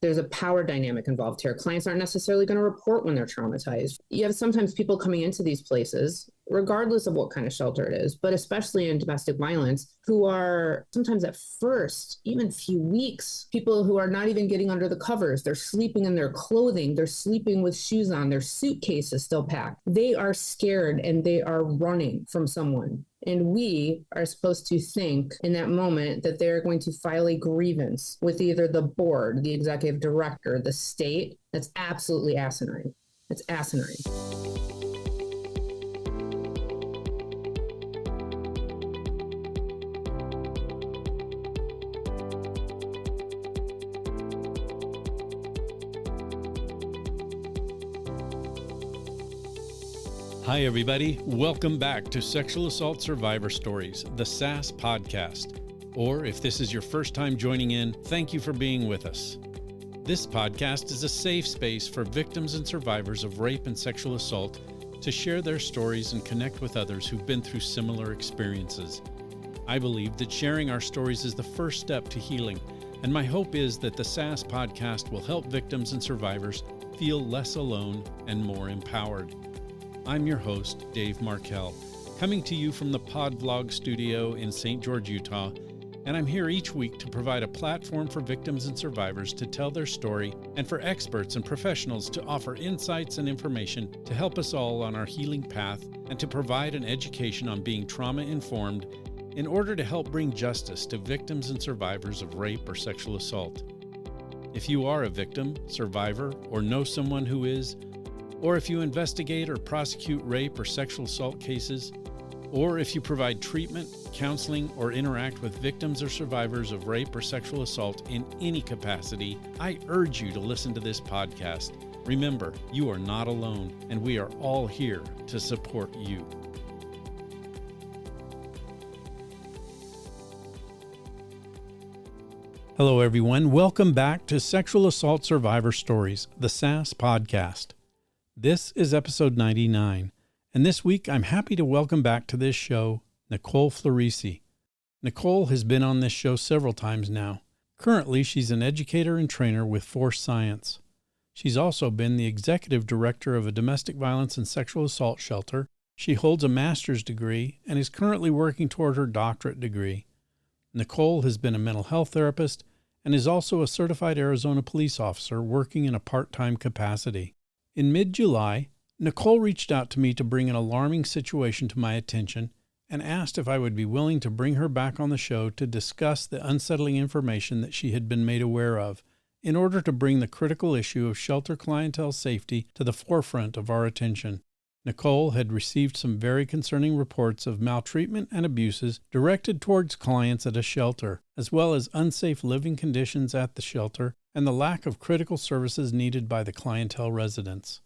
There's a power dynamic involved here. Clients aren't necessarily going to report when they're traumatized. You have sometimes people coming into these places, regardless of what kind of shelter it is, but especially in domestic violence, who are sometimes at first, even few weeks, people who are not even getting under the covers. They're sleeping in their clothing. They're sleeping with shoes on. Their suitcase is still packed. They are scared and they are running from someone. And we are supposed to think in that moment that they're going to file a grievance with either the board, the executive director, the state. That's absolutely asinine. It's asinine. Hi, everybody. Welcome back to Sexual Assault Survivor Stories, the SAS podcast. Or if this is your first time joining in, thank you for being with us. This podcast is a safe space for victims and survivors of rape and sexual assault to share their stories and connect with others who've been through similar experiences. I believe that sharing our stories is the first step to healing, and my hope is that the SAS podcast will help victims and survivors feel less alone and more empowered. I'm your host, Dave Markel, coming to you from the Pod Vlog studio in St. George, Utah, and I'm here each week to provide a platform for victims and survivors to tell their story and for experts and professionals to offer insights and information to help us all on our healing path and to provide an education on being trauma-informed in order to help bring justice to victims and survivors of rape or sexual assault. If you are a victim, survivor, or know someone who is, or if you investigate or prosecute rape or sexual assault cases, or if you provide treatment, counseling, or interact with victims or survivors of rape or sexual assault in any capacity, I urge you to listen to this podcast. Remember, you are not alone, and we are all here to support you. Hello, everyone. Welcome back to Sexual Assault Survivor Stories, the SAS podcast. This is episode 99, and this week I'm happy to welcome back to this show Nicole Florisi. Nicole has been on this show several times now. Currently, she's an educator and trainer with Force Science. She's also been the executive director of a domestic violence and sexual assault shelter. She holds a master's degree and is currently working toward her doctorate degree. Nicole has been a mental health therapist and is also a certified Arizona police officer working in a part-time capacity. In mid-July, Nicole reached out to me to bring an alarming situation to my attention and asked if I would be willing to bring her back on the show to discuss the unsettling information that she had been made aware of in order to bring the critical issue of shelter clientele safety to the forefront of our attention. Nicole had received some very concerning reports of maltreatment and abuses directed towards clients at a shelter, as well as unsafe living conditions at the shelter and the lack of critical services needed by the clientele residents.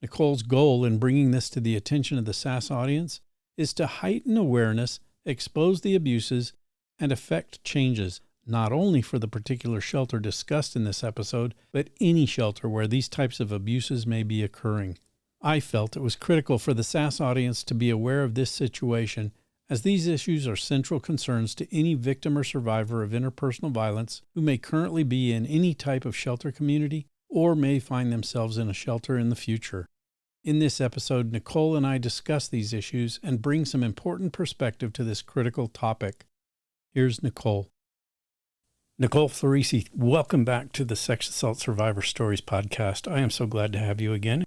Nicole's goal in bringing this to the attention of the SAS audience is to heighten awareness, expose the abuses, and effect changes, not only for the particular shelter discussed in this episode, but any shelter where these types of abuses may be occurring. I felt it was critical for the SAS audience to be aware of this situation, as these issues are central concerns to any victim or survivor of interpersonal violence who may currently be in any type of shelter community or may find themselves in a shelter in the future. In this episode, Nicole and I discuss these issues and bring some important perspective to this critical topic. Here's Nicole. Nicole Florisi, welcome back to the Sex Assault Survivor Stories podcast. I am so glad to have you again.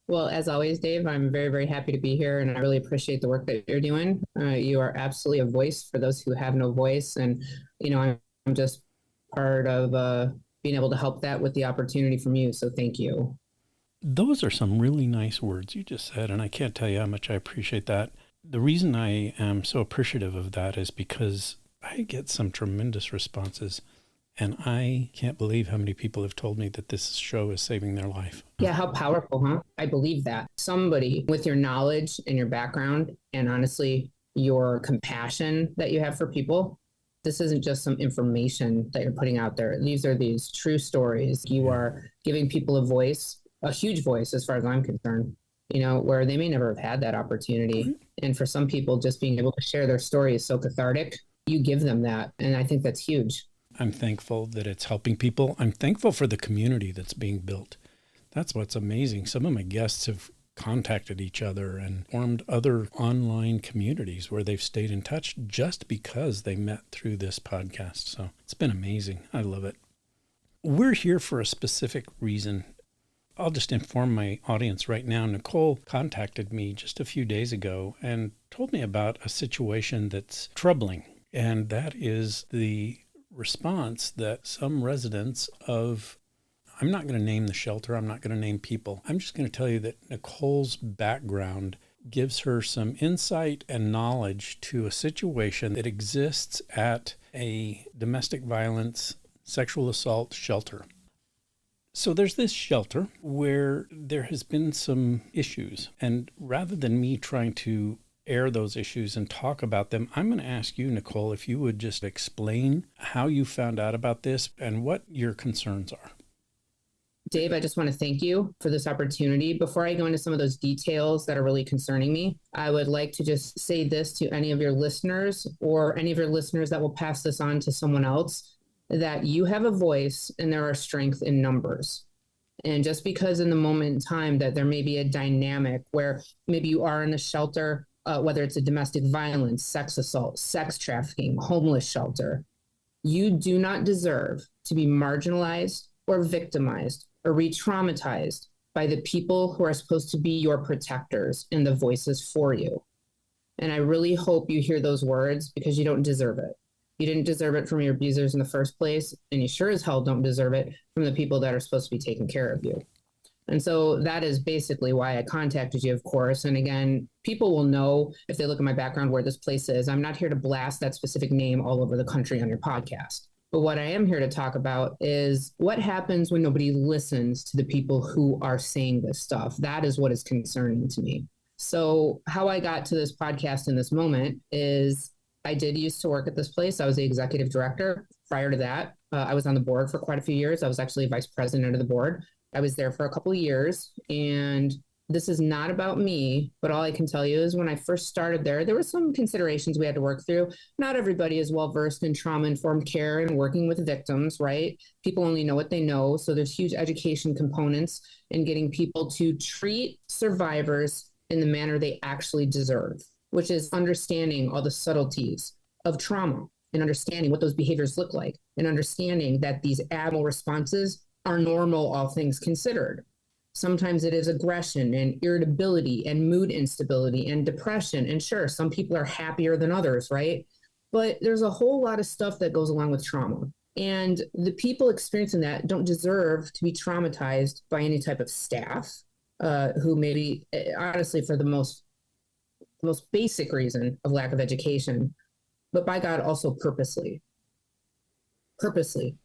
Well, as always, Dave, I'm very, very happy to be here, and I really appreciate the work that you're doing. You are absolutely a voice for those who have no voice, and, I'm just part of being able to help that with the opportunity from you, so thank you. Those are some really nice words you just said, and I can't tell you how much I appreciate that. The reason I am so appreciative of that is because I get some tremendous responses. And I can't believe how many people have told me that this show is saving their life. Yeah, how powerful, huh? I believe that. Somebody with your knowledge and your background and honestly, your compassion that you have for people, this isn't just some information that you're putting out there. These are these true stories. You are giving people a voice, a huge voice as far as I'm concerned, where they may never have had that opportunity. Mm-hmm. And for some people, just being able to share their story is so cathartic. You give them that. And I think that's huge. I'm thankful that it's helping people. I'm thankful for the community that's being built. That's what's amazing. Some of my guests have contacted each other and formed other online communities where they've stayed in touch just because they met through this podcast. So it's been amazing. I love it. We're here for a specific reason. I'll just inform my audience right now. Nicole contacted me just a few days ago and told me about a situation that's troubling. And that is the response that some residents of, I'm not going to name the shelter, I'm not going to name people. I'm just going to tell you that Nicole's background gives her some insight and knowledge to a situation that exists at a domestic violence, sexual assault shelter. So there's this shelter where there has been some issues. And rather than me trying to air those issues and talk about them, I'm going to ask you, Nicole, if you would just explain how you found out about this and what your concerns are. Dave, I just want to thank you for this opportunity. Before I go into some of those details that are really concerning me, I would like to just say this to any of your listeners or any of your listeners that will pass this on to someone else, that you have a voice and there are strength in numbers. And just because in the moment in time that there may be a dynamic where maybe you are in a shelter, whether it's a domestic violence, sex assault, sex trafficking, homeless shelter, you do not deserve to be marginalized or victimized or re-traumatized by the people who are supposed to be your protectors and the voices for you. And I really hope you hear those words, because you don't deserve it. You didn't deserve it from your abusers in the first place, and you sure as hell don't deserve it from the people that are supposed to be taking care of you. And so that is basically why I contacted you, of course. And again, people will know if they look at my background where this place is. I'm not here to blast that specific name all over the country on your podcast. But what I am here to talk about is what happens when nobody listens to the people who are saying this stuff. That is what is concerning to me. So how I got to this podcast in this moment is I did used to work at this place. I was the executive director. Prior to that, I was on the board for quite a few years. I was actually vice president of the board. I was there for a couple of years, and this is not about me, but all I can tell you is when I first started there were some considerations we had to work through. Not everybody is well-versed in trauma-informed care and working with victims, right? People only know what they know. So there's huge education components in getting people to treat survivors in the manner they actually deserve, which is understanding all the subtleties of trauma and understanding what those behaviors look like and understanding that these abnormal responses are normal, all things considered. Sometimes it is aggression and irritability and mood instability and depression. And sure, some people are happier than others, right? But there's a whole lot of stuff that goes along with trauma. And the people experiencing that don't deserve to be traumatized by any type of staff who maybe, honestly, for the most basic reason of lack of education, but by God, also purposely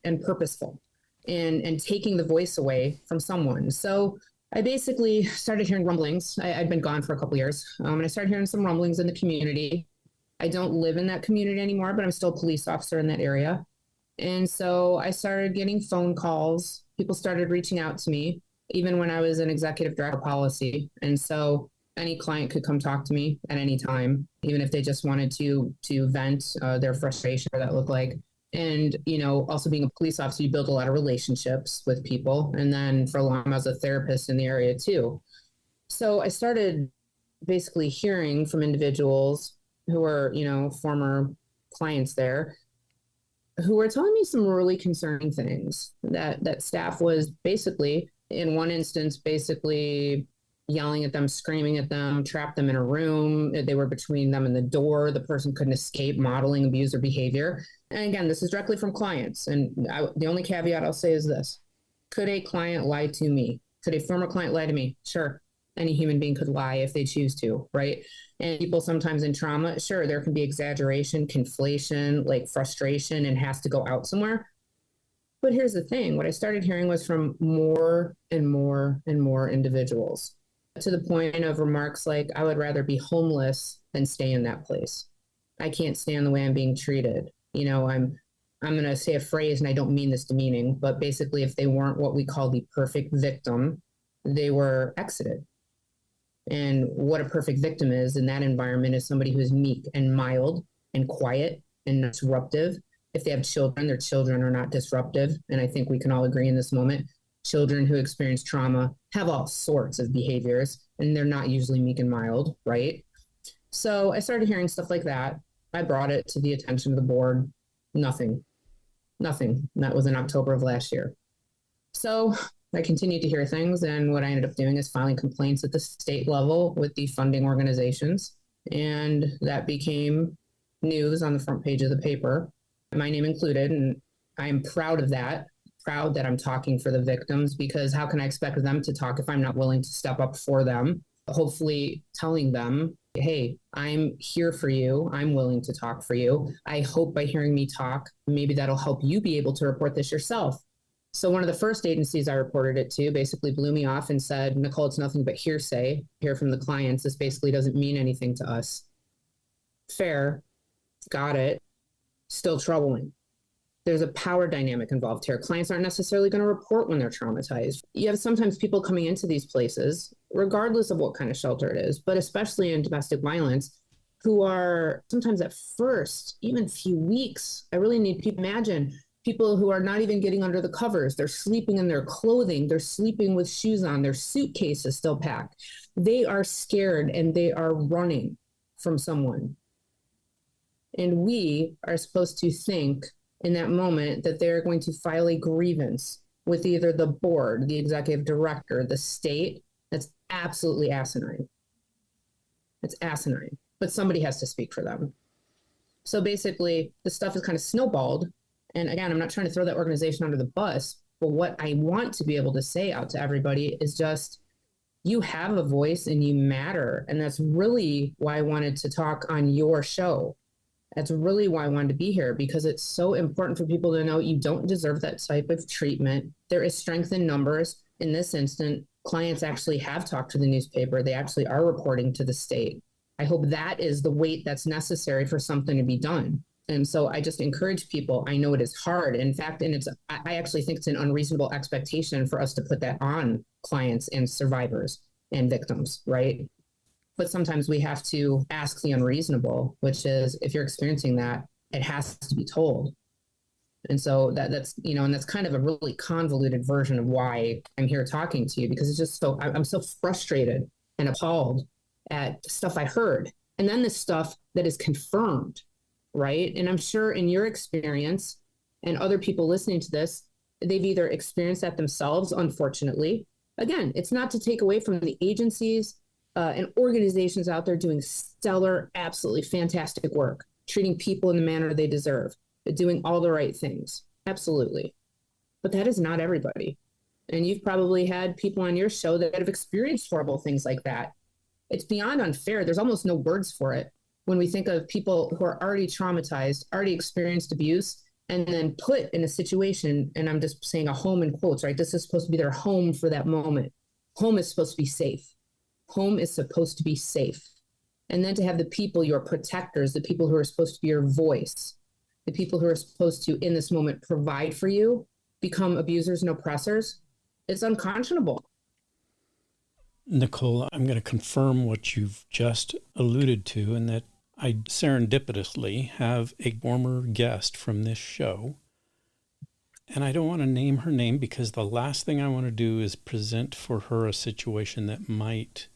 and purposeful. And taking the voice away from someone. So I basically started hearing rumblings. I'd been gone for a couple of years. And I started hearing some rumblings in the community. I don't live in that community anymore, but I'm still a police officer in that area. And so I started getting phone calls. People started reaching out to me, even when I was an executive director of policy. And so any client could come talk to me at any time, even if they just wanted to vent their frustration, or that looked like. And, also being a police officer, you build a lot of relationships with people. And then for a long time, I was a therapist in the area too. So I started basically hearing from individuals who were, former clients there, who were telling me some really concerning things, that staff was basically, in one instance, basically yelling at them, screaming at them, trapped them in a room. They were between them and the door. The person couldn't escape, modeling abuser behavior. And again, this is directly from clients. And the only caveat I'll say is this. Could a client lie to me? Could a former client lie to me? Sure. Any human being could lie if they choose to, right? And people sometimes in trauma, sure, there can be exaggeration, conflation, like frustration, and has to go out somewhere. But here's the thing. What I started hearing was from more and more and more individuals, to the point of remarks like, I would rather be homeless than stay in that place. I can't stand the way I'm being treated. I'm going to say a phrase, and I don't mean this demeaning, but basically if they weren't what we call the perfect victim, they were exited. And what a perfect victim is in that environment is somebody who's meek and mild and quiet and not disruptive If they have children, their children are not disruptive. And I think we can all agree in this moment, children who experience trauma have all sorts of behaviors, and they're not usually meek and mild, right? So I started hearing stuff like that. I brought it to the attention of the board. Nothing. And that was in October of last year. So I continued to hear things, and what I ended up doing is filing complaints at the state level with the funding organizations, and that became news on the front page of the paper, my name included, and I am proud of that, proud that I'm talking for the victims, because how can I expect them to talk if I'm not willing to step up for them? Hopefully telling them, hey, I'm here for you. I'm willing to talk for you. I hope by hearing me talk, maybe that'll help you be able to report this yourself. So one of the first agencies I reported it to basically blew me off and said, Nicole, it's nothing but hearsay. Hear from the clients. This basically doesn't mean anything to us. Fair. Got it. Still troubling. There's a power dynamic involved here. Clients aren't necessarily going to report when they're traumatized. You have sometimes people coming into these places, regardless of what kind of shelter it is, but especially in domestic violence, who are sometimes at first, even few weeks. I really need people to imagine people who are not even getting under the covers. They're sleeping in their clothing. They're sleeping with shoes on. Their suitcase is still packed. They are scared and they are running from someone. And we are supposed to think in that moment that they're going to file a grievance with either the board, the executive director, the state. That's absolutely asinine. It's asinine. But somebody has to speak for them. So basically, the stuff is kind of snowballed. And again, I'm not trying to throw that organization under the bus, but what I want to be able to say out to everybody is just, you have a voice and you matter. And that's really why I wanted to talk on your show. That's really why I wanted to be here, because it's so important for people to know you don't deserve that type of treatment. There is strength in numbers. In this instant, clients actually have talked to the newspaper. They actually are reporting to the state. I hope that is the weight that's necessary for something to be done. And so I just encourage people. I know it is hard. In fact, I actually think it's an unreasonable expectation for us to put that on clients and survivors and victims, right? But sometimes we have to ask the unreasonable, which is, if you're experiencing that, it has to be told. And so that's, and that's kind of a really convoluted version of why I'm here talking to you, because it's just I'm so frustrated and appalled at stuff I heard. And then the stuff that is confirmed, right? And I'm sure in your experience and other people listening to this, they've either experienced that themselves, unfortunately. Again, it's not to take away from the agencies and organizations out there doing stellar, absolutely fantastic work, treating people in the manner they deserve, doing all the right things. Absolutely. But that is not everybody. And you've probably had people on your show that have experienced horrible things like that. It's beyond unfair. There's almost no words for it when we think of people who are already traumatized, already experienced abuse, and then put in a situation, and I'm just saying a home in quotes, right? This is supposed to be their home for that moment. Home is supposed to be safe. Home is supposed to be safe. And then to have the people, your protectors, the people who are supposed to be your voice, the people who are supposed to, in this moment, provide for you, become abusers and oppressors, it's unconscionable. Nicole, I'm going to confirm what you've just alluded to, and that I serendipitously have a former guest from this show. And I don't want to name her name because the last thing I want to do is present for her a situation that might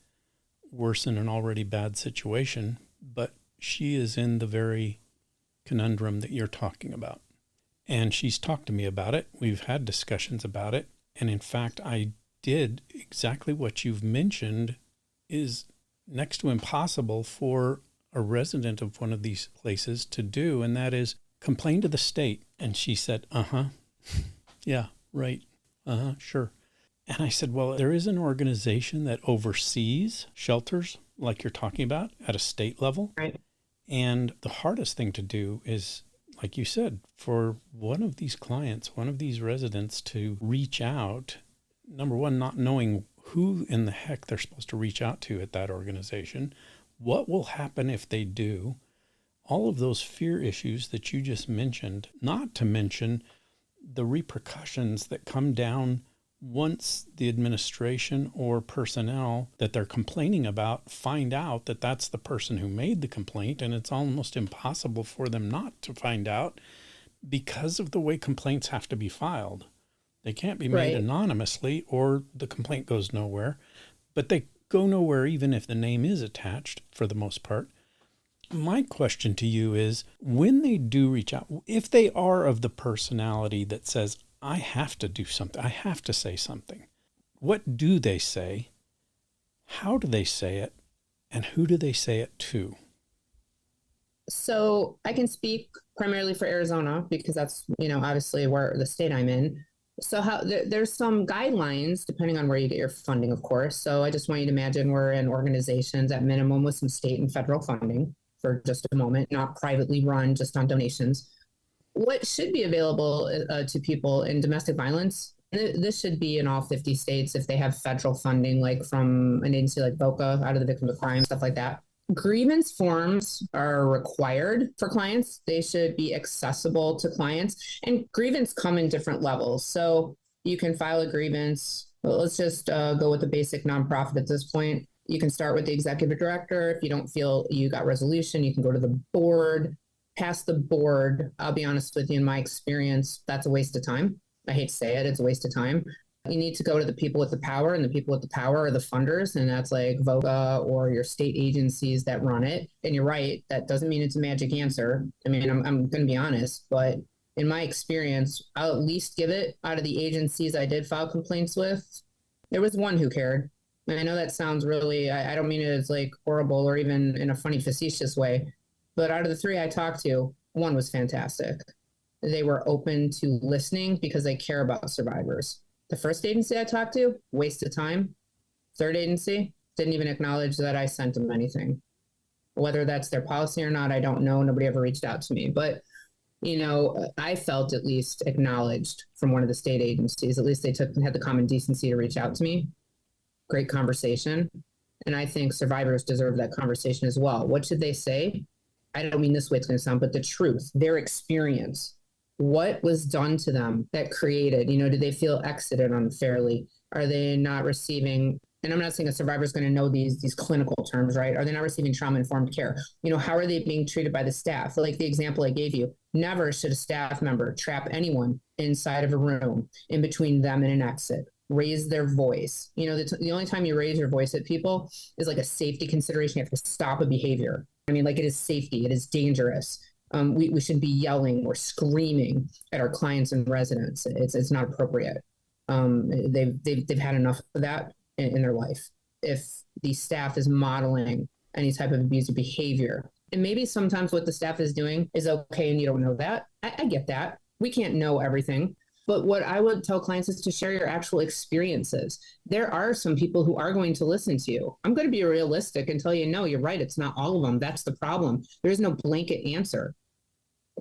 worsen an already bad situation, but she is in the very conundrum that you're talking about. And she's talked to me about it. We've had discussions about it. And in fact, I did exactly what you've mentioned is next to impossible for a resident of one of these places to do, and that is complain to the state. And she said, yeah, right, sure. And I said, well, there is an organization that oversees shelters like you're talking about at a state level. Right. And the hardest thing to do is, like you said, for one of these clients, one of these residents to reach out, number one, not knowing who in the heck they're supposed to reach out to at that organization, what will happen if they do, all of those fear issues that you just mentioned, not to mention the repercussions that come down once the administration or personnel that they're complaining about find out that that's the person who made the complaint, and it's almost impossible for them not to find out because of the way complaints have to be filed, they can't be made Right. anonymously or the complaint goes nowhere, but they go nowhere even if the name is attached for the most part. My question to you is, when they do reach out, if they are of the personality that says, I have to do something, I have to say something, what do they say? How do they say it? And who do they say it to? So I can speak primarily for Arizona because that's, obviously where the state I'm in. So there's some guidelines depending on where you get your funding, of course. So I just want you to imagine we're in organizations at minimum with some state and federal funding for just a moment, not privately run just on donations. What should be available to people in domestic violence? This should be in all 50 states if they have federal funding, like from an agency like VOCA, out of the victims of crime, stuff like that. Grievance forms are required for clients. They should be accessible to clients, and grievance come in different levels. So you can file a grievance. Well, let's just go with the basic nonprofit at this point. You can start with the executive director. If you don't feel you got resolution, you can go to the board. Past the board, I'll be honest with you, in my experience, that's a waste of time. I hate to say it, it's a waste of time. You need to go to the people with the power, and the people with the power are the funders, and that's like VOCA or your state agencies that run it. And you're right, that doesn't mean it's a magic answer. I mean, I'm going to be honest, but in my experience, I'll at least give it out of the agencies I did file complaints with. There was one who cared. And I know that sounds really, I don't mean it as like horrible or even in a funny, facetious way, but out of the three I talked to, one was fantastic. They were open to listening because they care about survivors. The first agency I talked to, waste of time. Third agency, didn't even acknowledge that I sent them anything. Whether that's their policy or not, I don't know. Nobody ever reached out to me. But, I felt at least acknowledged from one of the state agencies. At least they had the common decency to reach out to me. Great conversation. And I think survivors deserve that conversation as well. What should they say? I don't mean this way it's going to sound, but the truth, their experience. What was done to them that created, did they feel exited unfairly? Are they not receiving, and I'm not saying a survivor is going to know these clinical terms, right? Are they not receiving trauma-informed care? How are they being treated by the staff? Like the example I gave you, never should a staff member trap anyone inside of a room in between them and an exit. Raise their voice. The only time you raise your voice at people is like a safety consideration. You have to stop a behavior. I mean, like it is safety. It is dangerous. We should be yelling or screaming at our clients and residents. It's not appropriate. They've had enough of that in their life. If the staff is modeling any type of abusive behavior, and maybe sometimes what the staff is doing is okay and you don't know that. I get that. We can't know everything. But what I would tell clients is to share your actual experiences. There are some people who are going to listen to you. I'm going to be realistic and tell you, no, you're right. It's not all of them. That's the problem. There is no blanket answer.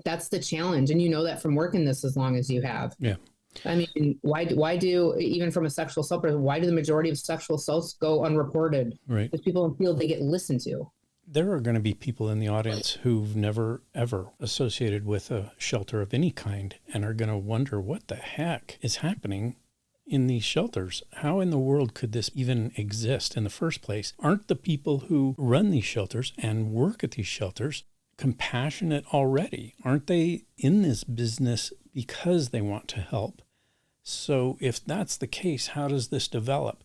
That's the challenge. And you know that from working this as long as you have. Yeah. I mean, why do, even from a sexual assault person, why do the majority of sexual assaults go unreported? Right. Because people don't feel they get listened to. There are going to be people in the audience who've never, ever associated with a shelter of any kind and are going to wonder what the heck is happening in these shelters. How in the world could this even exist in the first place? Aren't the people who run these shelters and work at these shelters compassionate already? Aren't they in this business because they want to help? So if that's the case, how does this develop?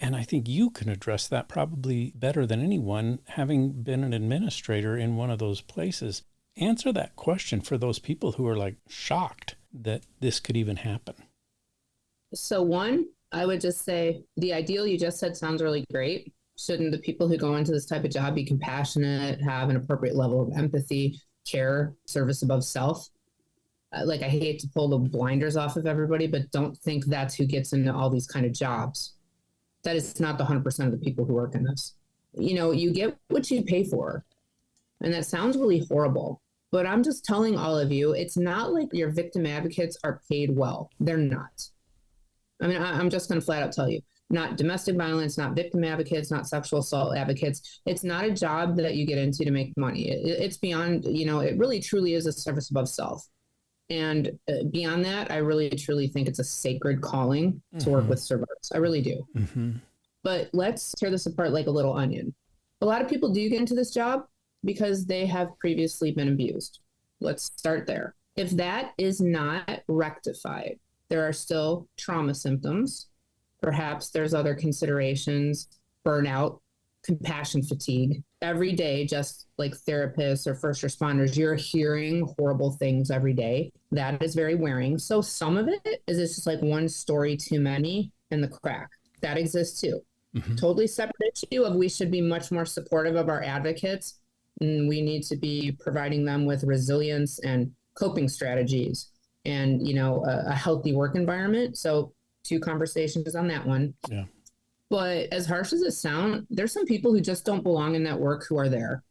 And I think you can address that probably better than anyone, having been an administrator in one of those places. Answer that question for those people who are like shocked that this could even happen. So one, I would just say the ideal you just said sounds really great. Shouldn't the people who go into this type of job be compassionate, have an appropriate level of empathy, care, service above self? I hate to pull the blinders off of everybody, but don't think that's who gets into all these kind of jobs. That is not the 100% of the people who work in this. You get what you pay for. And that sounds really horrible, but I'm just telling all of you, it's not like your victim advocates are paid well. They're not. I mean, I'm just going to flat out tell you, not domestic violence, not victim advocates, not sexual assault advocates. It's not a job that you get into to make money. It's beyond, it really truly is a service above self. And beyond that, I really truly think it's a sacred calling to work with survivors. I really do. Mm-hmm. But let's tear this apart like a little onion. A lot of people do get into this job because they have previously been abused. Let's start there. If that is not rectified, there are still trauma symptoms. Perhaps there's other considerations, burnout, compassion fatigue. Every day, just like therapists or first responders, you're hearing horrible things every day. That is very wearing. So some of it is it's just like one story too many in the crack. That exists too. Mm-hmm. Totally separate issue of we should be much more supportive of our advocates. And we need to be providing them with resilience and coping strategies and, a healthy work environment. So 2 conversations on that one. Yeah. But as harsh as it sounds, there's some people who just don't belong in that work who are there.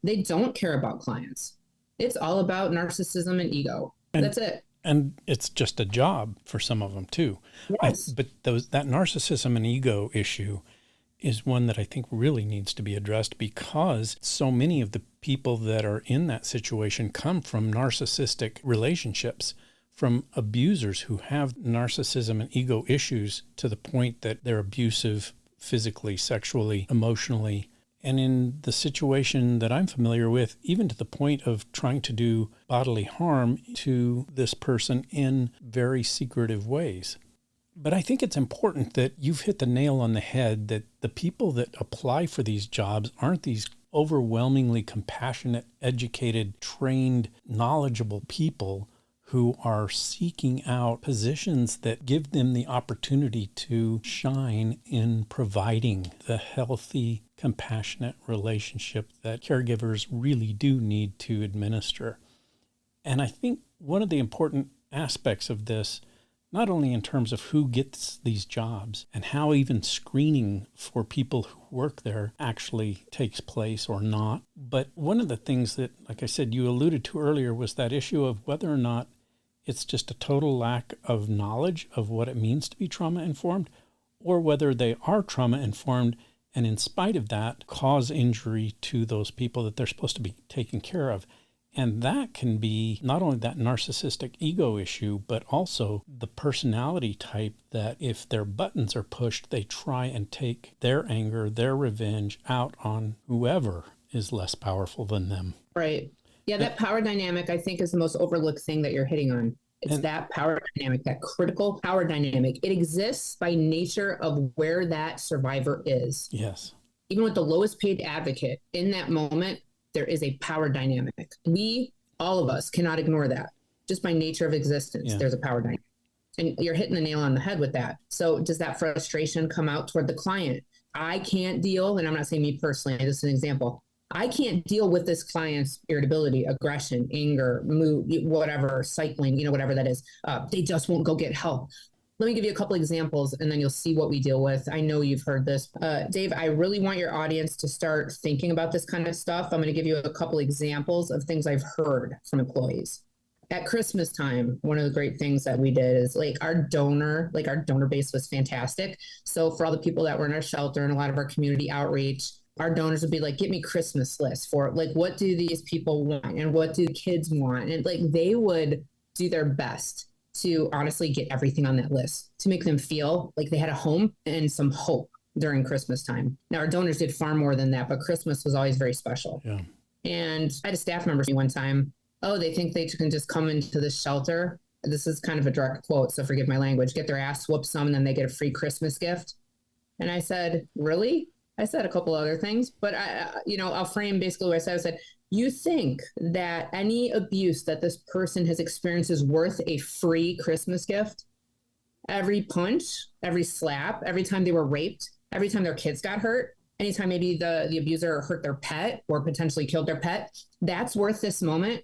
They don't care about clients. It's all about narcissism and ego. That's it. And it's just a job for some of them too. Yes. But that narcissism and ego issue is one that I think really needs to be addressed, because so many of the people that are in that situation come from narcissistic relationships, from abusers who have narcissism and ego issues to the point that they're abusive physically, sexually, emotionally. And in the situation that I'm familiar with, even to the point of trying to do bodily harm to this person in very secretive ways. But I think it's important that you've hit the nail on the head, that the people that apply for these jobs aren't these overwhelmingly compassionate, educated, trained, knowledgeable people who are seeking out positions that give them the opportunity to shine in providing the healthy, compassionate relationship that caregivers really do need to administer. And I think one of the important aspects of this, not only in terms of who gets these jobs and how even screening for people who work there actually takes place or not, but one of the things that, like I said, you alluded to earlier was that issue of whether or not it's just a total lack of knowledge of what it means to be trauma-informed, or whether they are trauma-informed and in spite of that cause injury to those people that they're supposed to be taking care of. And that can be not only that narcissistic ego issue, but also the personality type that if their buttons are pushed, they try and take their anger, their revenge out on whoever is less powerful than them. Right. Yeah, that power dynamic, I think, is the most overlooked thing that you're hitting on. It's that power dynamic, that critical power dynamic. It exists by nature of where that survivor is. Yes. Even with the lowest paid advocate, in that moment, there is a power dynamic. We, all of us, cannot ignore that. Just by nature of existence, There's a power dynamic. And you're hitting the nail on the head with that. So does that frustration come out toward the client? I can't deal, and I'm not saying me personally, this is an example. I can't deal with this client's irritability, aggression, anger, mood, whatever, cycling, whatever that is. They just won't go get help. Let me give you a couple examples and then you'll see what we deal with. I know you've heard this. Dave, I really want your audience to start thinking about this kind of stuff. I'm going to give you a couple examples of things I've heard from employees. At Christmas time, one of the great things that we did is our donor base was fantastic. So for all the people that were in our shelter and a lot of our community outreach, our donors would be like, get me Christmas lists for what do these people want and what do kids want? And they would do their best to honestly get everything on that list to make them feel like they had a home and some hope during Christmas time. Now, our donors did far more than that, but Christmas was always very special. Yeah. And I had a staff member say one time, they think they can just come into this shelter. This is kind of a direct quote, so forgive my language, get their ass whooped some and then they get a free Christmas gift. And I said, really? I said a couple other things, but I'll frame basically what I said. I said, you think that any abuse that this person has experienced is worth a free Christmas gift? Every punch, every slap, every time they were raped, every time their kids got hurt, anytime maybe the abuser hurt their pet or potentially killed their pet, that's worth this moment.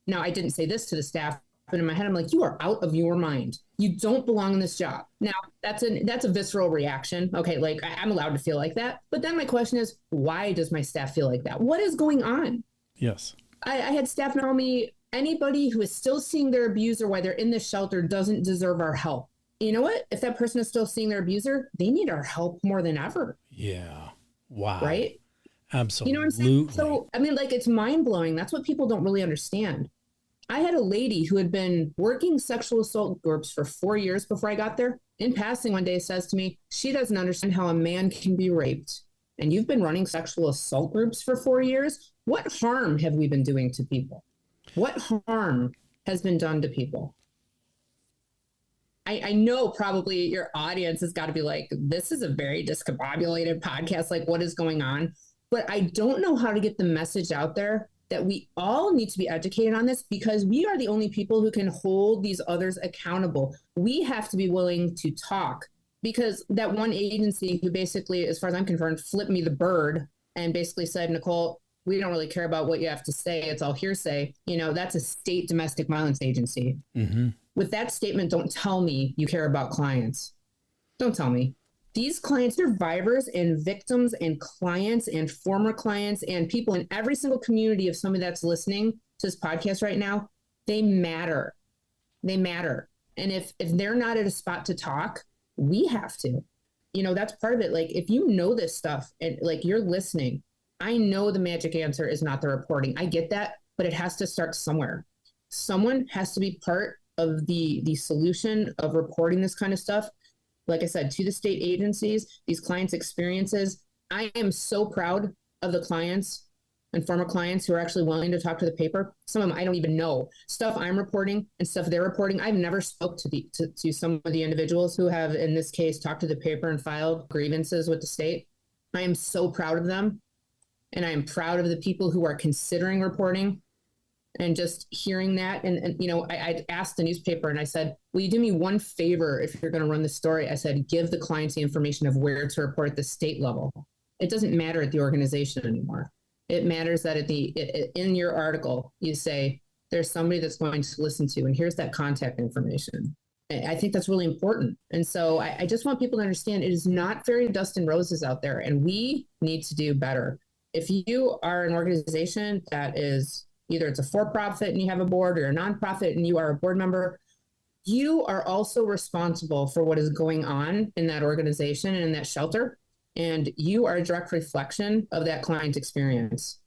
Now, I didn't say this to the staff, but in my head, I'm like, you are out of your mind. You don't belong in this job. Now, that's a visceral reaction. Okay, I'm allowed to feel like that. But then my question is, why does my staff feel like that? What is going on? Yes. I had staff tell me, anybody who is still seeing their abuser while they're in the shelter doesn't deserve our help. You know what? If that person is still seeing their abuser, they need our help more than ever. Yeah. Wow. Right? Absolutely. You know what I'm saying? So, it's mind-blowing. That's what people don't really understand. I had a lady who had been working sexual assault groups for 4 years before I got there. In passing, one day says to me, she doesn't understand how a man can be raped. And you've been running sexual assault groups for 4 years? What harm have we been doing to people? What harm has been done to people. I know probably your audience has got to be like, this is a very discombobulated podcast. Like, what is going on? But I don't know how to get the message out there that we all need to be educated on this, because we are the only people who can hold these others accountable. We have to be willing to talk, because that one agency who basically, as far as I'm concerned, flipped me the bird and basically said, Nicole, we don't really care about what you have to say. It's all hearsay. That's a state domestic violence agency. Mm-hmm. With that statement, don't tell me you care about clients. Don't tell me. These clients, survivors and victims and clients and former clients and people in every single community of somebody that's listening to this podcast right now, they matter. They matter. And if they're not at a spot to talk, we have to. That's part of it. Like, if you know this stuff and like you're listening, I know the magic answer is not the reporting. I get that, but it has to start somewhere. Someone has to be part of the solution of reporting this kind of stuff. Like I said, to the state agencies, these clients' experiences. I am so proud of the clients and former clients who are actually willing to talk to the paper. Some of them I don't even know. Stuff I'm reporting and stuff they're reporting, I've never spoke to some of the individuals who have, in this case, talked to the paper and filed grievances with the state. I am so proud of them. And I am proud of the people who are considering reporting. And just hearing that, and I asked the newspaper and I said, will you do me one favor if you're going to run the story? I said, give the clients the information of where to report at the state level. It doesn't matter at the organization anymore. It matters that in your article, you say, there's somebody that's going to listen to, and here's that contact information. I think that's really important. And so I just want people to understand it is not fairy dust and roses out there, and we need to do better. If you are an organization that is either it's a for-profit and you have a board, or a nonprofit and you are a board member, you are also responsible for what is going on in that organization and in that shelter. And you are a direct reflection of that client's experience.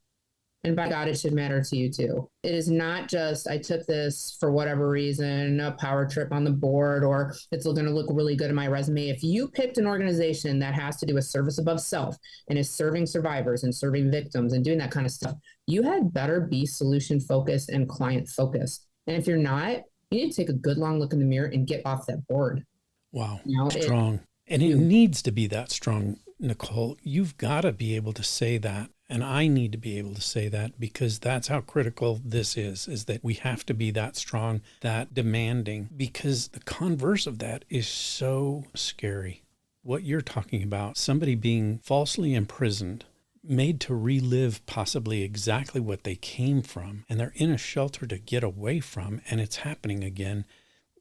And by God, it should matter to you too. It is not just, I took this for whatever reason, a power trip on the board, or it's going to look really good in my resume. If you picked an organization that has to do with service above self and is serving survivors and serving victims and doing that kind of stuff, you had better be solution focused and client focused. And if you're not, you need to take a good long look in the mirror and get off that board. Wow. Strong. And it needs to be that strong, Nicole. You've got to be able to say that. And I need to be able to say that, because that's how critical this is that we have to be that strong, that demanding, because the converse of that is so scary. What you're talking about, somebody being falsely imprisoned, made to relive possibly exactly what they came from, and they're in a shelter to get away from, and it's happening again.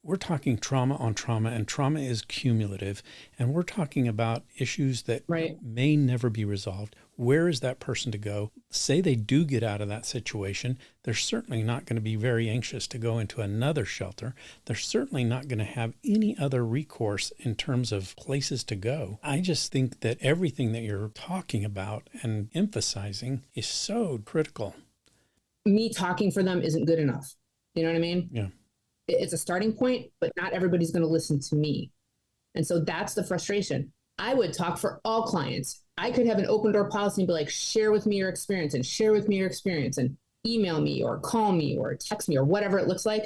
We're talking trauma on trauma, and trauma is cumulative, and we're talking about issues that may never be resolved. Where is that person to go? Say they do get out of that situation, they're certainly not going to be very anxious to go into another shelter. They're certainly not going to have any other recourse in terms of places to go. I just think that everything that you're talking about and emphasizing is so critical. Me talking for them isn't good enough. You know what I mean? Yeah. It's a starting point, but not everybody's going to listen to me. And so that's the frustration. I would talk for all clients. I could have an open door policy and be like, share with me your experience, and email me or call me or text me or whatever it looks like.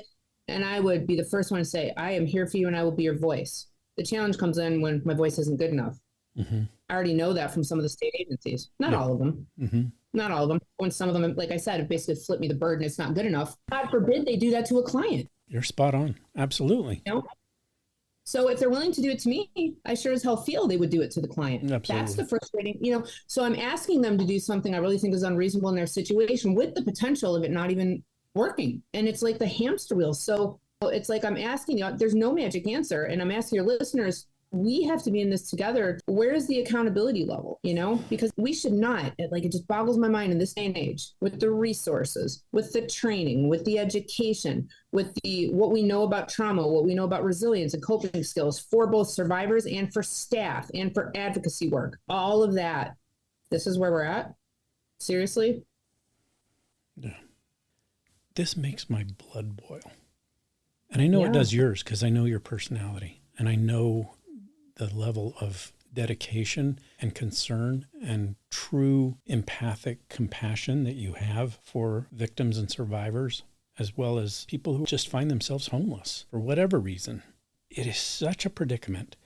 And I would be the first one to say, I am here for you and I will be your voice. The challenge comes in when my voice isn't good enough. Mm-hmm. I already know that from some of the state agencies, not all of them. Mm-hmm. Not all of them. When some of them, like I said, basically flip me the bird and it's not good enough. God forbid they do that to a client. You're spot on. Absolutely. So if they're willing to do it to me, I sure as hell feel they would do it to the client. Absolutely. That's the frustrating, so I'm asking them to do something I really think is unreasonable in their situation with the potential of it not even working. And it's like the hamster wheel. So it's like I'm asking you, there's no magic answer. And I'm asking your listeners, we have to be in this together. Where is the accountability level, because we should not, it just boggles my mind in this day and age with the resources, with the training, with the education, with what we know about trauma, what we know about resilience and coping skills for both survivors and for staff and for advocacy work, all of that. This is where we're at. Seriously. Yeah. This makes my blood boil. And I know it does yours, because I know your personality and I know the level of dedication and concern and true empathic compassion that you have for victims and survivors. as well as people who just find themselves homeless for whatever reason. It is such a predicament.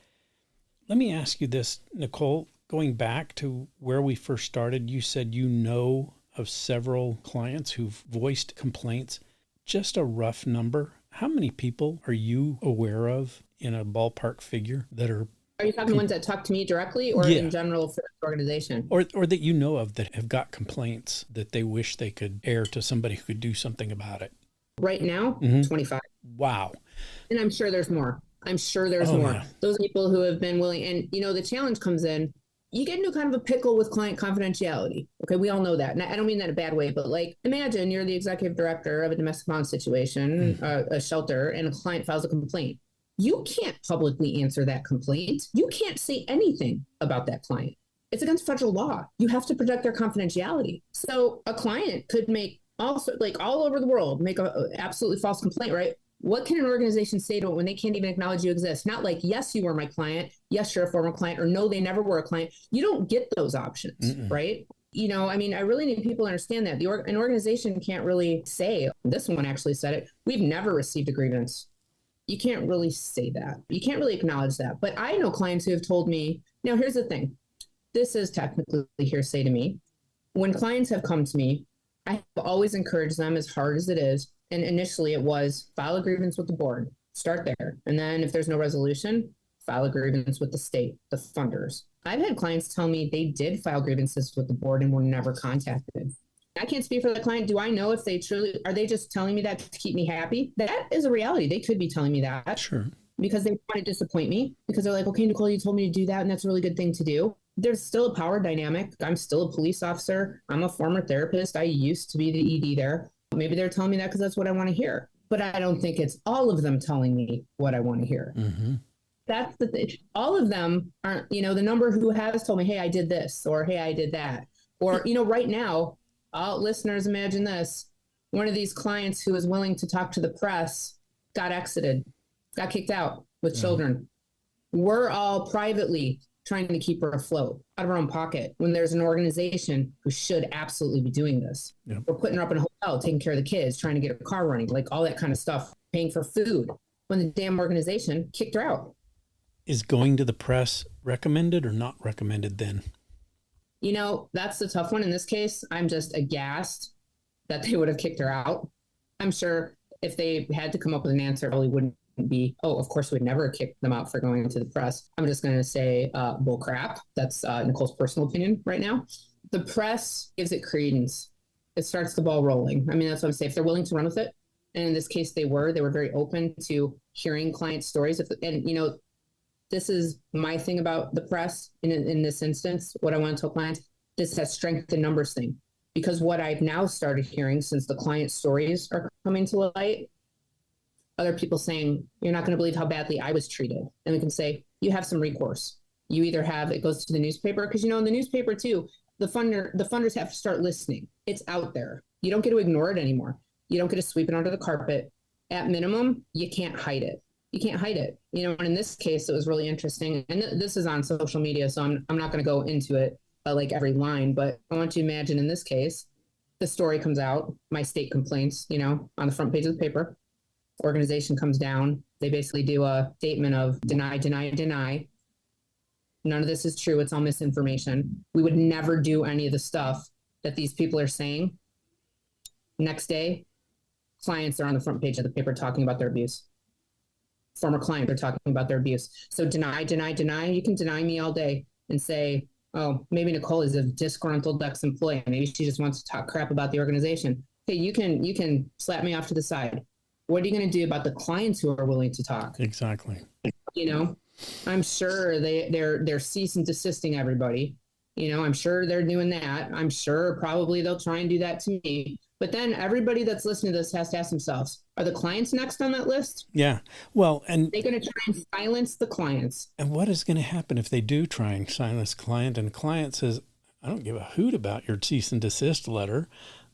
Let me ask you this, Nicole, going back to where we first started, you said you know of several clients who've voiced complaints. Just a rough number. How many people are you aware of in a ballpark figure that are... Are you talking the ones that talk to me directly or in general for the organization? Or that you know of that have got complaints that they wish they could air to somebody who could do something about it? Right now, 25. Wow. And I'm sure there's more. I'm sure there's more. Yeah. Those people who have been willing, and the challenge comes in, you get into kind of a pickle with client confidentiality. Okay, we all know that. And I don't mean that in a bad way, but like, imagine you're the executive director of a domestic violence situation, a shelter, and a client files a complaint. You can't publicly answer that complaint. You can't say anything about that client. It's against federal law. You have to protect their confidentiality. So a client could make also, like all over the world, make a absolutely false complaint, right? What can an organization say to it when they can't even acknowledge you exist? Not like, yes, you were my client. Yes, you're a former client, or no, they never were a client. You don't get those options, right? I really need people to understand that an organization can't really say, this one actually said it, we've never received a grievance. You can't really say that. You can't really acknowledge that. But I know clients who have told me, now here's the thing. This is technically hearsay to me. When clients have come to me, I have always encouraged them as hard as it is. And initially it was file a grievance with the board, start there. And then if there's no resolution, file a grievance with the state, the funders. I've had clients tell me they did file grievances with the board and were never contacted. I can't speak for the client. Do I know if are they just telling me that to keep me happy? That is a reality. They could be telling me that. Sure. Because they want to disappoint me, because they're like, okay, Nicole, you told me to do that, and that's a really good thing to do. There's still a power dynamic. I'm still a police officer. I'm a former therapist. I used to be the ED there. Maybe they're telling me that because that's what I want to hear. But I don't think it's all of them telling me what I want to hear. That's the thing. All of them aren't, the number who has told me, hey, I did this, or hey, I did that. Or, right now, listeners, imagine this. One of these clients who was willing to talk to the press got exited, got kicked out with children. We're all privately trying to keep her afloat out of our own pocket when there's an organization who should absolutely be doing this. Yep. We're putting her up in a hotel, taking care of the kids, trying to get her car running, like all that kind of stuff, paying for food when the damn organization kicked her out. Is going to the press recommended or not recommended then? That's the tough one. In this case, I'm just aghast that they would have kicked her out. I'm sure if they had to come up with an answer, it probably wouldn't be, of course, we'd never kick them out for going to the press. I'm just going to say bull crap. That's Nicole's personal opinion right now. The press gives it credence. It starts the ball rolling. I mean, that's what I'm saying. If they're willing to run with it, and in this case, they were very open to hearing client stories. This is my thing about the press in this instance, what I want to tell clients, this has strength in numbers thing. Because what I've now started hearing since the client stories are coming to light, other people saying, you're not going to believe how badly I was treated. And we can say, you have some recourse. You either have, it goes to the newspaper, because in the newspaper too, the funders have to start listening. It's out there. You don't get to ignore it anymore. You don't get to sweep it under the carpet. At minimum, you can't hide it. You can't hide it. And in this case, it was really interesting. And this is on social media, so I'm not going to go into it like every line, but I want you to imagine in this case, the story comes out, my state complaints, on the front page of the paper, organization comes down. They basically do a statement of deny, deny, deny. None of this is true. It's all misinformation. We would never do any of the stuff that these people are saying. Next day, clients are on the front page of the paper talking about their abuse. Former clients are talking about their abuse. So deny, deny, deny. You can deny me all day and say, oh, maybe Nicole is a disgruntled ex-employee. Maybe she just wants to talk crap about the organization. Okay, you can slap me off to the side. What are you going to do about the clients who are willing to talk? Exactly. I'm sure they're cease and desisting everybody. I'm sure they're doing that. I'm sure probably they'll try and do that to me. But then everybody that's listening to this has to ask themselves, are the clients next on that list? Yeah. Well, and they're going to try and silence the clients. And what is going to happen if they do try and silence the client and the client says, I don't give a hoot about your cease and desist letter.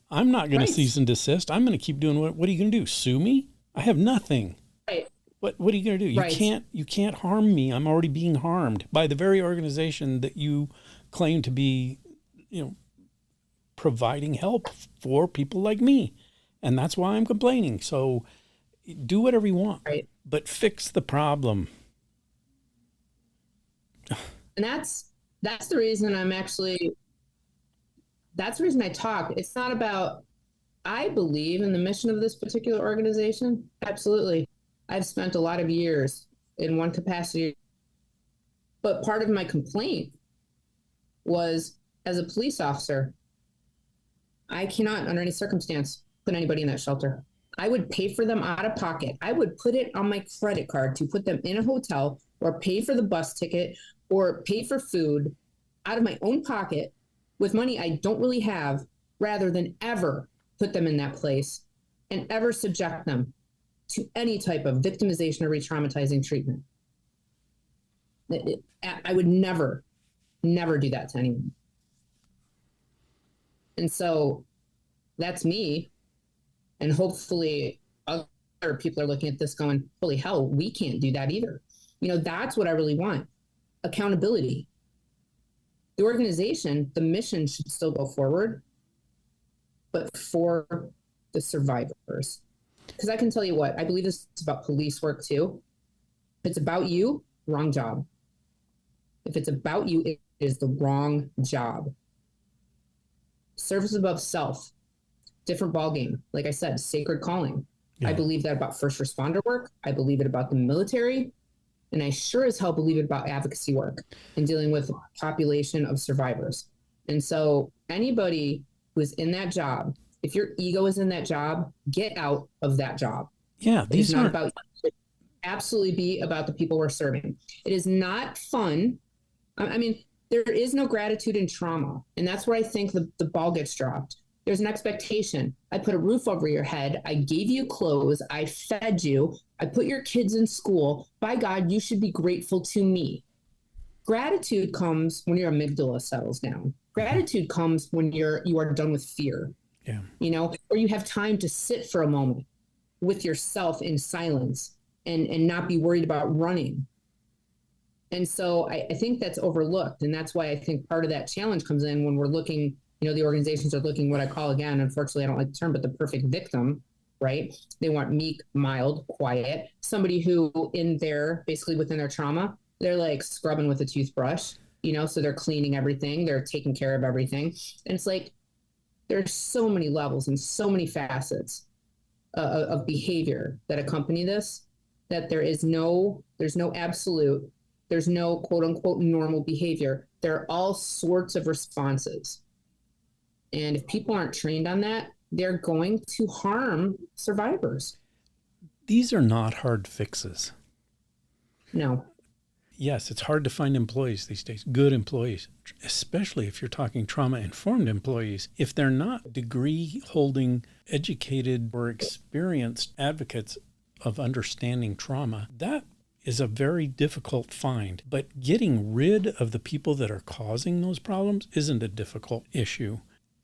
I'm not going to cease and desist. I'm going to keep doing what are you going to do? Sue me? I have nothing. Right. What are you going to do? You can't harm me. I'm already being harmed by the very organization that you claim to be, providing help for people like me. And that's why I'm complaining. So do whatever you want, Right. but fix the problem. And that's the reason that's the reason I talk. It's not about, I believe in the mission of this particular organization. Absolutely. I've spent a lot of years in one capacity, but part of my complaint was, as a police officer, I cannot, under any circumstance, put anybody in that shelter. I would pay for them out of pocket. I would put it on my credit card to put them in a hotel, or pay for the bus ticket, or pay for food out of my own pocket with money I don't really have, rather than ever put them in that place and ever subject them to any type of victimization or re-traumatizing treatment. I would never do that to anyone. And so that's me. And hopefully other people are looking at this going, holy hell, we can't do that either. That's what I really want. Accountability. The organization, the mission should still go forward, but for the survivors. Because I can tell you what, I believe this is about police work too. If it's about you, wrong job. If it's about you, it is the wrong job. Service above self, different ballgame. Like I said, sacred calling. Yeah. I believe that about first responder work. I believe it about the military. And I sure as hell believe it about advocacy work and dealing with a population of survivors. And so anybody who is in that job, if your ego is in that job, get out of that job. Yeah, these are not about you. It absolutely be about the people we're serving. It is not fun. I mean, there is no gratitude in trauma. And that's where I think the ball gets dropped. There's an expectation. I put a roof over your head. I gave you clothes. I fed you. I put your kids in school. By God, you should be grateful to me. Gratitude comes when your amygdala settles down. Gratitude comes when you are done with fear. Yeah. Or you have time to sit for a moment with yourself in silence and not be worried about running. And so I think that's overlooked. And that's why I think part of that challenge comes in when we're looking, the organizations are looking what I call, again, unfortunately, I don't like the term, but the perfect victim, right? They want meek, mild, quiet, somebody who basically within their trauma, they're like scrubbing with a toothbrush, so they're cleaning everything, they're taking care of everything. And it's like, there's so many levels and so many facets of behavior that accompany this, that there's no absolute, there's no quote unquote normal behavior. There are all sorts of responses. And if people aren't trained on that, they're going to harm survivors. These are not hard fixes. No. Yes, it's hard to find employees these days, good employees, especially if you're talking trauma-informed employees. If they're not degree-holding, educated, or experienced advocates of understanding trauma, that is a very difficult find. But getting rid of the people that are causing those problems isn't a difficult issue,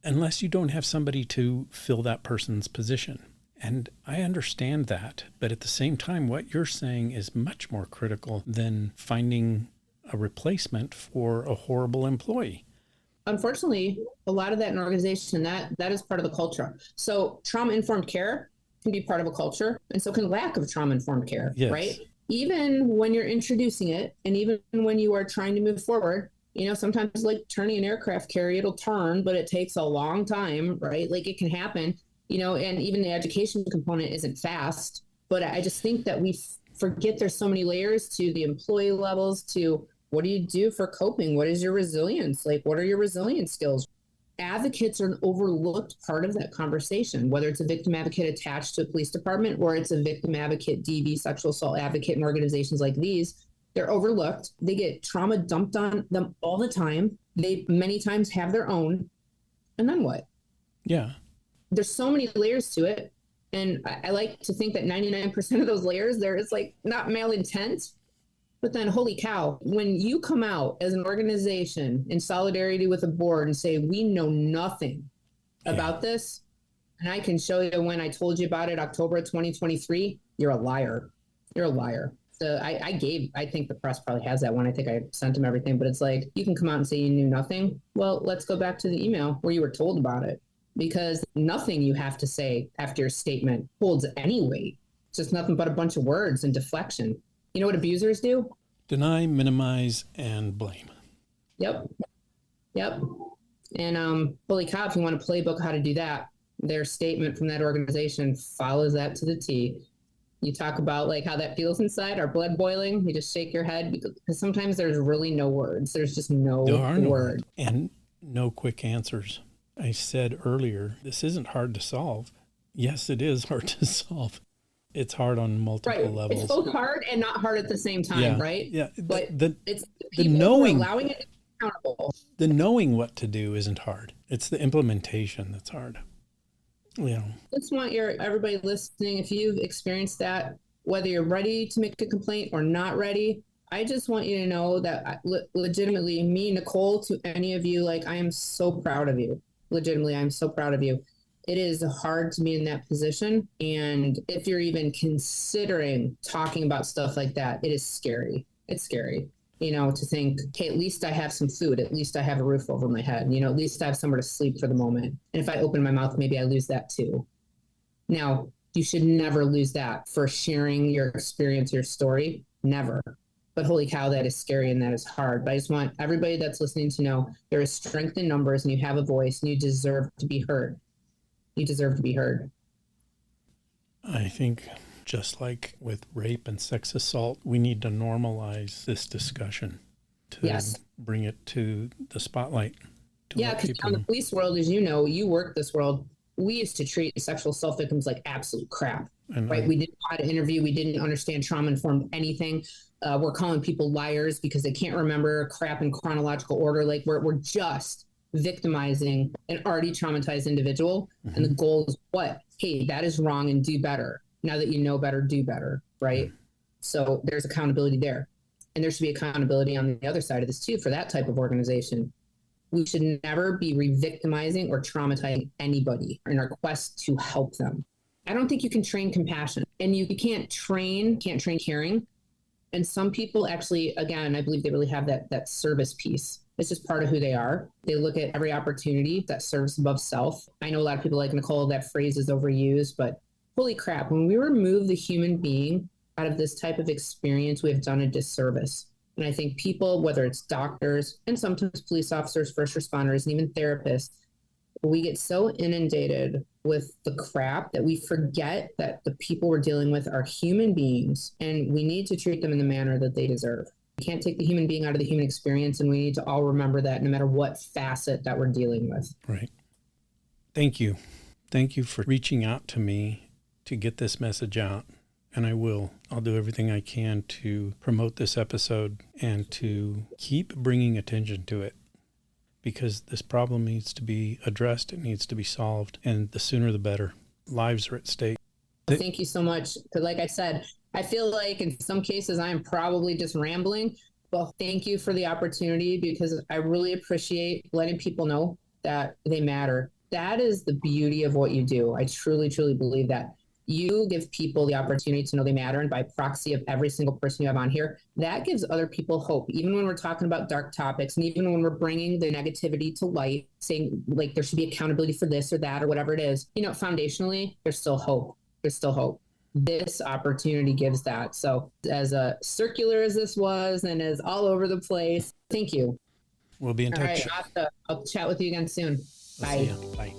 unless you don't have somebody to fill that person's position. And I understand that, but at the same time, what you're saying is much more critical than finding a replacement for a horrible employee. Unfortunately, a lot of that in an organization, that is part of the culture. So trauma-informed care can be part of a culture, and so can lack of trauma-informed care, yes. Right? Even when you're introducing it, and even when you are trying to move forward, sometimes like turning an aircraft carrier, it'll turn, but it takes a long time, right? Like it can happen. And even the education component isn't fast, but I just think that we forget there's so many layers to the employee levels, to what do you do for coping? What is your resilience? Like, what are your resilience skills? Advocates are an overlooked part of that conversation, whether it's a victim advocate attached to a police department or it's a victim advocate, DV, sexual assault advocate in organizations like these. They're overlooked. They get trauma dumped on them all the time. They many times have their own. And then what? Yeah. There's so many layers to it. And I like to think that 99% of those layers, there is like not malintent, but then holy cow, when you come out as an organization in solidarity with a board and say, we know nothing about this, and I can show you when I told you about it, October of 2023, you're a liar. You're a liar. So I think the press probably has that one. I think I sent them everything, but it's like, you can come out and say you knew nothing. Well, let's go back to the email where you were told about it. because nothing you have to say after your statement holds any weight. It's just nothing but a bunch of words and deflection. You know what abusers do? Deny, minimize, and blame. Yep. And holy cow, if you want a playbook how to do that, their statement from that organization follows that to the T. You talk about like how that feels inside, our blood boiling. You just shake your head because sometimes there's really no words. There's just no word. And no quick answers. I said earlier, this isn't hard to solve. Yes, it is hard to solve. It's hard on multiple levels. It's both hard and not hard at the same time, right? Yeah. But it's the knowing, allowing it to be accountable. The knowing what to do isn't hard. It's the implementation that's hard. Yeah. I just want everybody listening, if you've experienced that, whether you're ready to make a complaint or not ready, I just want you to know that legitimately, me, Nicole, to any of you, like, I am so proud of you. Legitimately, I'm so proud of you. It is hard to be in that position. And if you're even considering talking about stuff like that, it is scary. It's scary, to think, okay, at least I have some food. At least I have a roof over my head. At least I have somewhere to sleep for the moment. And if I open my mouth, maybe I lose that too. Now, you should never lose that for sharing your experience, your story. Never. But holy cow, that is scary and that is hard. But I just want everybody that's listening to know there is strength in numbers and you have a voice and you deserve to be heard. You deserve to be heard. I think just like with rape and sex assault, we need to normalize this discussion to bring it to the spotlight. Because in the police world, as you know, you work this world, we used to treat sexual assault victims like absolute crap, right? We didn't know how to interview. We didn't understand trauma-informed anything. We're calling people liars because they can't remember crap in chronological order. Like we're just victimizing an already traumatized individual. Mm-hmm. And the goal is what? Hey, that is wrong and do better. Now that you know better, do better, right? Mm-hmm. So there's accountability there. And there should be accountability on the other side of this too for that type of organization. We should never be re-victimizing or traumatizing anybody in our quest to help them. I don't think you can train compassion, and you can't train caring. And some people actually, again, I believe they really have that service piece. It's just part of who they are. They look at every opportunity that serves above self. I know a lot of people like Nicole, that phrase is overused, but holy crap, when we remove the human being out of this type of experience, we have done a disservice. And I think people, whether it's doctors and sometimes police officers, first responders, and even therapists, we get so inundated with the crap that we forget that the people we're dealing with are human beings, and we need to treat them in the manner that they deserve. We can't take the human being out of the human experience, and we need to all remember that no matter what facet that we're dealing with. Right. Thank you. Thank you for reaching out to me to get this message out. And I will. I'll do everything I can to promote this episode and to keep bringing attention to it, because this problem needs to be addressed. It needs to be solved. And the sooner the better. Lives are at stake. Thank you so much. Because like I said, I feel like in some cases I am probably just rambling. But thank you for the opportunity, because I really appreciate letting people know that they matter. That is the beauty of what you do. I truly, truly believe that. You give people the opportunity to know they matter, and by proxy of every single person you have on here, that gives other people hope. Even when we're talking about dark topics, and even when we're bringing the negativity to light, saying like there should be accountability for this or that or whatever it is, foundationally, there's still hope. There's still hope. This opportunity gives that. So as circular as this was and as all over the place, thank you. We'll be in touch. All right, I'll chat with you again soon. Bye. Bye.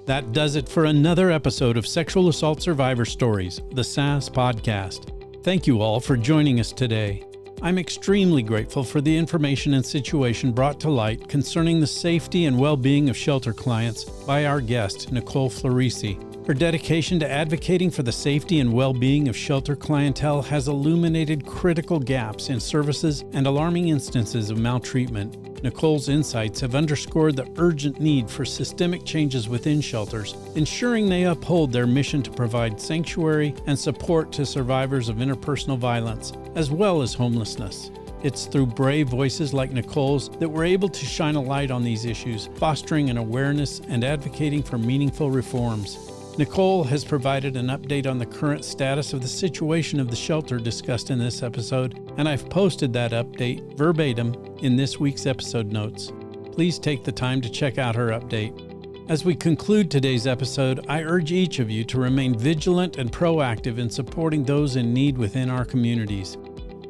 That does it for another episode of Sexual Assault Survivor Stories, the SAS podcast. Thank you all for joining us today. I'm extremely grateful for the information and situation brought to light concerning the safety and well-being of shelter clients by our guest, Nicole Florisi. Her dedication to advocating for the safety and well-being of shelter clientele has illuminated critical gaps in services and alarming instances of maltreatment. Nicole's insights have underscored the urgent need for systemic changes within shelters, ensuring they uphold their mission to provide sanctuary and support to survivors of interpersonal violence, as well as homelessness. It's through brave voices like Nicole's that we're able to shine a light on these issues, fostering an awareness and advocating for meaningful reforms. Nicole has provided an update on the current status of the situation of the shelter discussed in this episode, and I've posted that update verbatim in this week's episode notes. Please take the time to check out her update. As we conclude today's episode, I urge each of you to remain vigilant and proactive in supporting those in need within our communities.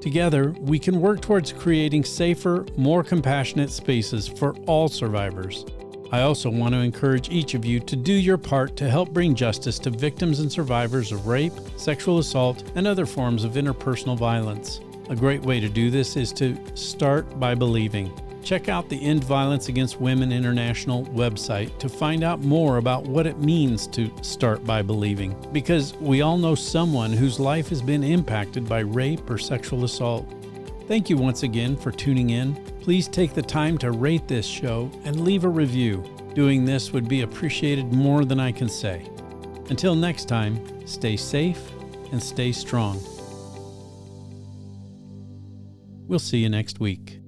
Together, we can work towards creating safer, more compassionate spaces for all survivors. I also want to encourage each of you to do your part to help bring justice to victims and survivors of rape, sexual assault, and other forms of interpersonal violence. A great way to do this is to start by believing. Check out the End Violence Against Women International website to find out more about what it means to start by believing, because we all know someone whose life has been impacted by rape or sexual assault. Thank you once again for tuning in. Please take the time to rate this show and leave a review. Doing this would be appreciated more than I can say. Until next time, stay safe and stay strong. We'll see you next week.